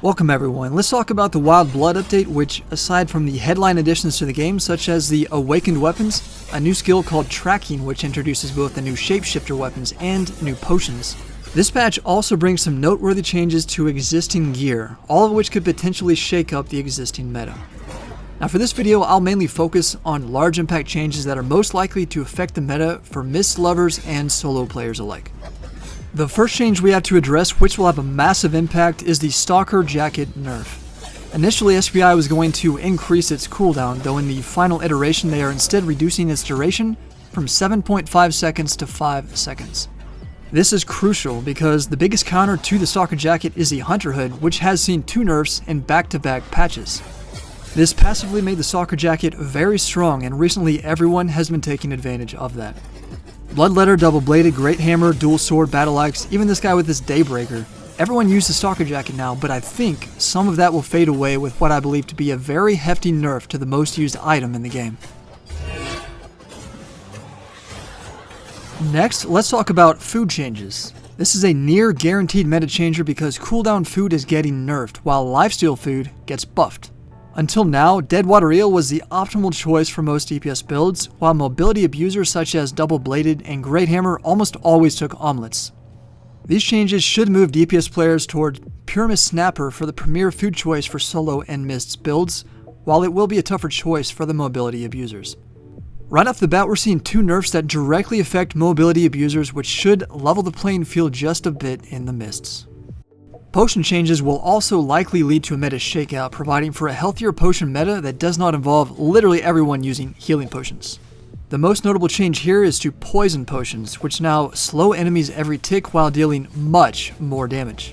Welcome everyone, let's talk about the Wild Blood update, which aside from the headline additions to the game such as the Awakened weapons, a new skill called Tracking which introduces both the new Shapeshifter weapons and new potions. This patch also brings some noteworthy changes to existing gear, all of which could potentially shake up the existing meta. Now for this video, I'll mainly focus on large impact changes that are most likely to affect the meta for Mist lovers and solo players alike. The first change we have to address, which will have a massive impact, is the Stalker Jacket nerf. Initially, SPI was going to increase its cooldown, though in the final iteration they are instead reducing its duration from 7.5 seconds to 5 seconds. This is crucial because the biggest counter to the Stalker Jacket is the Hunter Hood, which has seen 2 nerfs in back-to-back patches. This passively made the Stalker Jacket very strong, and recently everyone has been taking advantage of that. Bloodletter, double-bladed, great hammer, dual sword, battle axe, even this guy with this Daybreaker. Everyone uses Stalker Jacket now, but I think some of that will fade away with what I believe to be a very hefty nerf to the most used item in the game. Next, let's talk about food changes. This is a near guaranteed meta changer because cooldown food is getting nerfed, while lifesteal food gets buffed. Until now, Deadwater Eel was the optimal choice for most DPS builds, while mobility abusers such as Double Bladed and Great Hammer almost always took omelets. These changes should move DPS players toward Pyramid Snapper for the premier food choice for solo and Mists builds, while it will be a tougher choice for the mobility abusers. Right off the bat, we're seeing 2 nerfs that directly affect mobility abusers, which should level the playing field just a bit in the Mists. Potion changes will also likely lead to a meta shakeout, providing for a healthier potion meta that does not involve literally everyone using healing potions. The most notable change here is to poison potions, which now slow enemies every tick while dealing much more damage.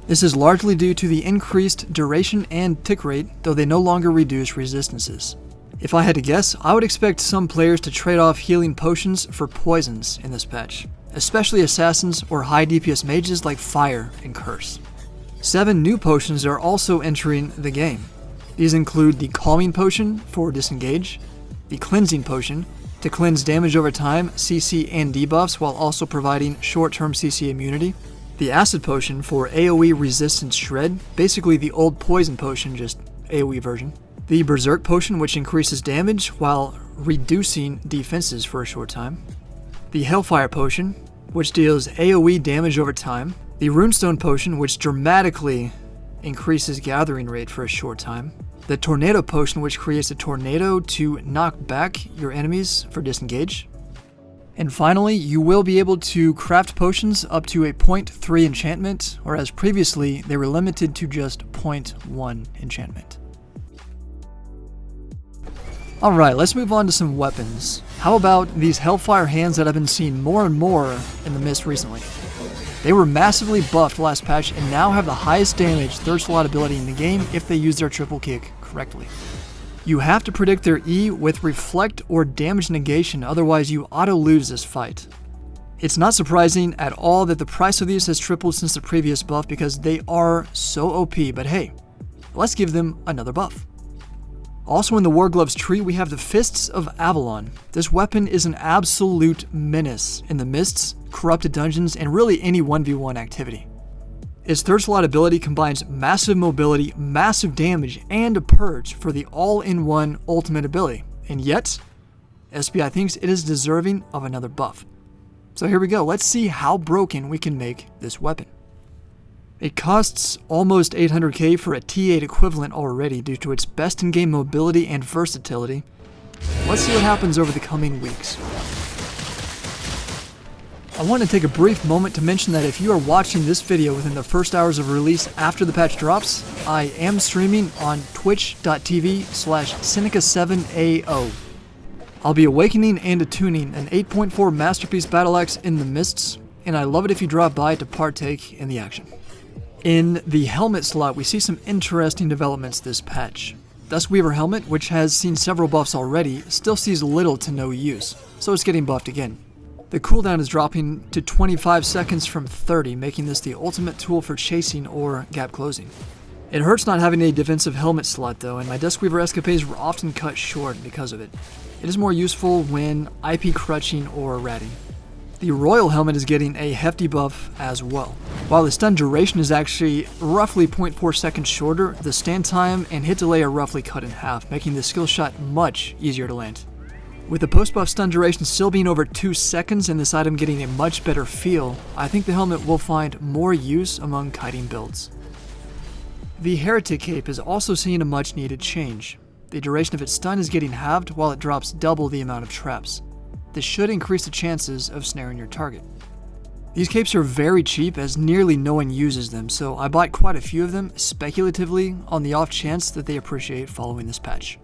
This is largely due to the increased duration and tick rate, though they no longer reduce resistances. If I had to guess, I would expect some players to trade off healing potions for poisons in this patch, especially assassins or high DPS mages like Fire and Curse. 7 new potions are also entering the game. These include the Calming Potion for Disengage, the Cleansing Potion to cleanse damage over time, CC and debuffs while also providing short-term CC immunity, the Acid Potion for AoE Resistance Shred, basically the old Poison Potion, just AoE version, the Berserk Potion which increases damage while reducing defenses for a short time, the Hellfire Potion, which deals AoE damage over time, the Runestone Potion, which dramatically increases gathering rate for a short time, the Tornado Potion, which creates a tornado to knock back your enemies for disengage, and finally, you will be able to craft potions up to a 0.3 enchantment, whereas previously they were limited to just 0.1 enchantment. Alright, let's move on to some weapons. How about these Hellfire Hands that I've been seeing more and more in the Mist recently? They were massively buffed last patch and now have the highest damage third slot ability in the game if they use their triple kick correctly. You have to predict their E with Reflect or Damage Negation, otherwise you auto-lose this fight. It's not surprising at all that the price of these has tripled since the previous buff because they are so OP, but hey, let's give them another buff. Also in the Wargloves tree, we have the Fists of Avalon. This weapon is an absolute menace in the Mists, Corrupted Dungeons, and really any 1v1 activity. Its third slot ability combines massive mobility, massive damage, and a purge for the all-in-one ultimate ability, and yet, SPI thinks it is deserving of another buff. So here we go, let's see how broken we can make this weapon. It costs almost 800k for a T8 equivalent already due to its best-in-game mobility and versatility. Let's see what happens over the coming weeks. I want to take a brief moment to mention that if you are watching this video within the first hours of release after the patch drops, I am streaming on twitch.tv/Seneca7AO. I'll be awakening and attuning an 8.4 Masterpiece Battle Axe in the Mists, and I'd love it if you drop by to partake in the action. In the helmet slot, we see some interesting developments this patch. Duskweaver Helmet, which has seen several buffs already, still sees little to no use, so it's getting buffed again. The cooldown is dropping to 25 seconds from 30, making this the ultimate tool for chasing or gap closing. It hurts not having a defensive helmet slot though, and my Duskweaver escapades were often cut short because of it. It is more useful when IP crutching or ratting. The Royal Helmet is getting a hefty buff as well. While the stun duration is actually roughly 0.4 seconds shorter, the stand time and hit delay are roughly cut in half, making the skill shot much easier to land. With the post-buff stun duration still being over 2 seconds and this item getting a much better feel, I think the helmet will find more use among kiting builds. The Heretic Cape is also seeing a much needed change. The duration of its stun is getting halved while it drops double the amount of traps. This should increase the chances of snaring your target. These capes are very cheap as nearly no one uses them, so I bought quite a few of them speculatively on the off chance that they appreciate following this patch.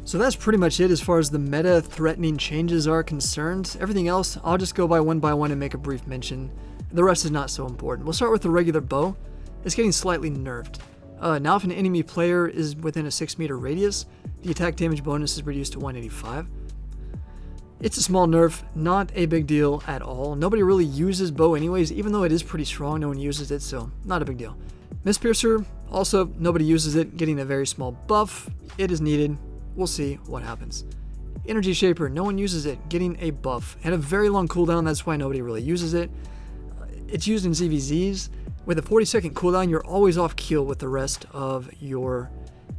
So that's pretty much it as far as the meta threatening changes are concerned. Everything else, I'll just go by one and make a brief mention. The rest is not so important. We'll start with the regular bow. It's getting slightly nerfed. Now if an enemy player is within a 6-meter radius, the attack damage bonus is reduced to 185. It's a small nerf, not a big deal at all. Nobody really uses bow anyways, even though it is pretty strong, no one uses it, so not a big deal. Mist Piercer, also nobody uses it, getting a very small buff. It is needed. We'll see what happens. Energy Shaper, no one uses it, getting a buff. And a very long cooldown, that's why nobody really uses it. It's used in ZVZs. With a 40-second cooldown, you're always off keel with the rest of your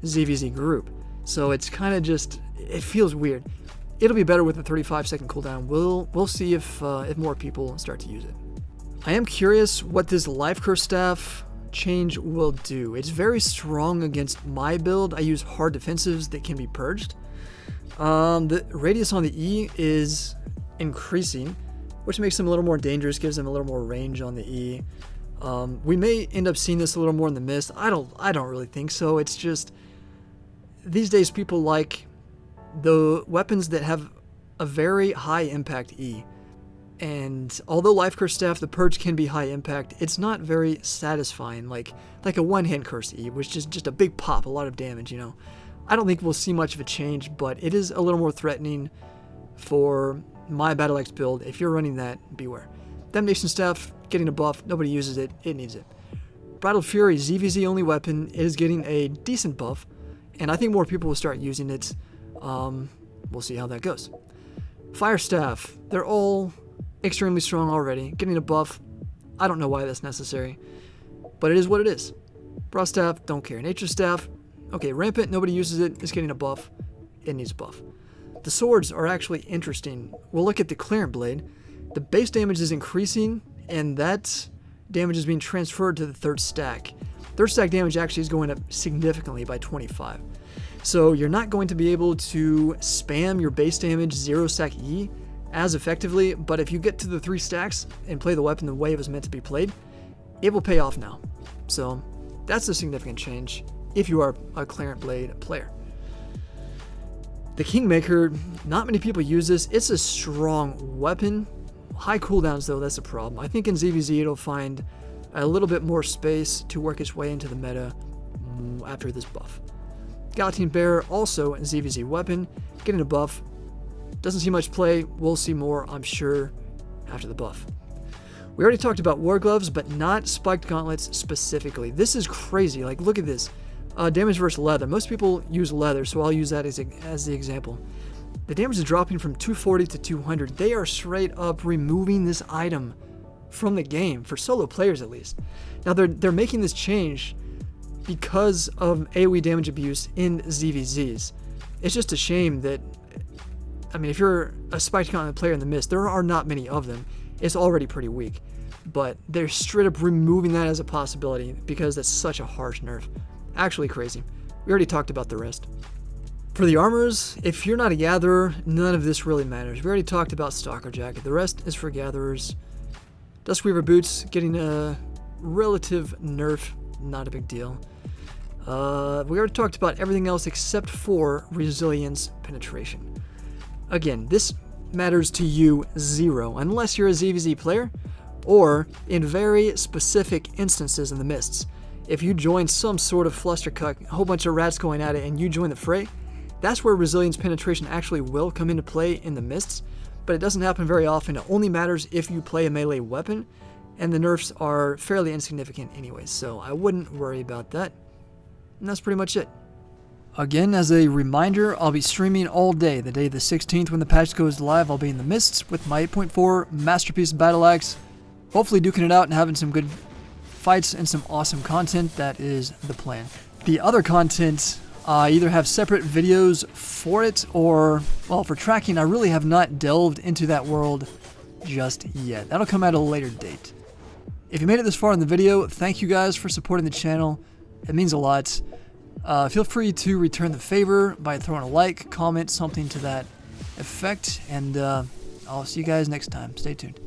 ZVZ group. So it's kind of just, it feels weird. It'll be better with a 35-second cooldown. We'll see if more people start to use it. I am curious what this Life Curse Staff change will do. It's very strong against my build. I use hard defensives that can be purged. The radius on the E is increasing, which makes them a little more dangerous, gives them a little more range on the E. We may end up seeing this a little more in the Mist. I don't really think so. It's just these days people like the weapons that have a very high impact E. And although Life Curse Staff, the Purge can be high impact, it's not very satisfying, like a one-hand Curse E, which is just a big pop, a lot of damage, you know. I don't think we'll see much of a change, but it is a little more threatening for my Battle Axe build. If you're running that, beware. Damnation Staff, getting a buff, nobody uses it, it needs it. Bridal Fury, ZVZ only weapon, is getting a decent buff, and I think more people will start using it. We'll see how that goes. Fire Staff, they're all extremely strong already. Getting a buff, I don't know why that's necessary, but it is what it is. Frost Staff, don't care. Nature Staff, okay, Rampant, nobody uses it, it's getting a buff, it needs a buff. The swords are actually interesting. We'll look at the Clarent Blade. The base damage is increasing, and that damage is being transferred to the third stack. Third stack damage actually is going up significantly by 25. So you're not going to be able to spam your base damage 0 stack E as effectively, but if you get to the 3 stacks and play the weapon the way it was meant to be played, it will pay off now. So that's a significant change if you are a Clarent Blade player. The Kingmaker, not many people use this. It's a strong weapon. High cooldowns though, that's a problem. I think in ZVZ it'll find a little bit more space to work its way into the meta after this buff. Guillotine Bearer, also a ZVZ weapon, getting a buff. Doesn't see much play. We'll see more, I'm sure, after the buff. We already talked about War Gloves, but not Spiked Gauntlets specifically. This is crazy. Like, look at this. Damage versus leather. Most people use leather, so I'll use that as the example. The damage is dropping from 240 to 200. They are straight up removing this item from the game, for solo players at least. Now, they're making this change because of AoE damage abuse in ZVZs. It's just a shame that, I mean, if you're a Spiked Gauntlet player in the Mist, there are not many of them. It's already pretty weak. But they're straight up removing that as a possibility because that's such a harsh nerf. Actually crazy. We already talked about the rest. For the armors, if you're not a gatherer, none of this really matters. We already talked about Stalker Jacket. The rest is for gatherers. Duskweaver Boots getting a relative nerf. Not a big deal. We already talked about everything else except for Resilience Penetration. Again, this matters to you 0, unless you're a ZVZ player, or in very specific instances in the Mists. If you join some sort of flustercuck, a whole bunch of rats going at it, and you join the fray, that's where Resilience Penetration actually will come into play in the Mists, but it doesn't happen very often. It only matters if you play a melee weapon, and the nerfs are fairly insignificant anyways, so I wouldn't worry about that. And that's pretty much it. Again, as a reminder, I'll be streaming all day. The day of the 16th when the patch goes live, I'll be in the mists with my 8.4 Masterpiece Battle Axe. Hopefully duking it out and having some good fights and some awesome content. That is the plan. The other content, I either have separate videos for it or, well, for tracking, I really have not delved into that world just yet. That'll come at a later date. If you made it this far in the video, thank you guys for supporting the channel. It means a lot. Feel free to return the favor by throwing a like, comment, something to that effect, and I'll see you guys next time. Stay tuned.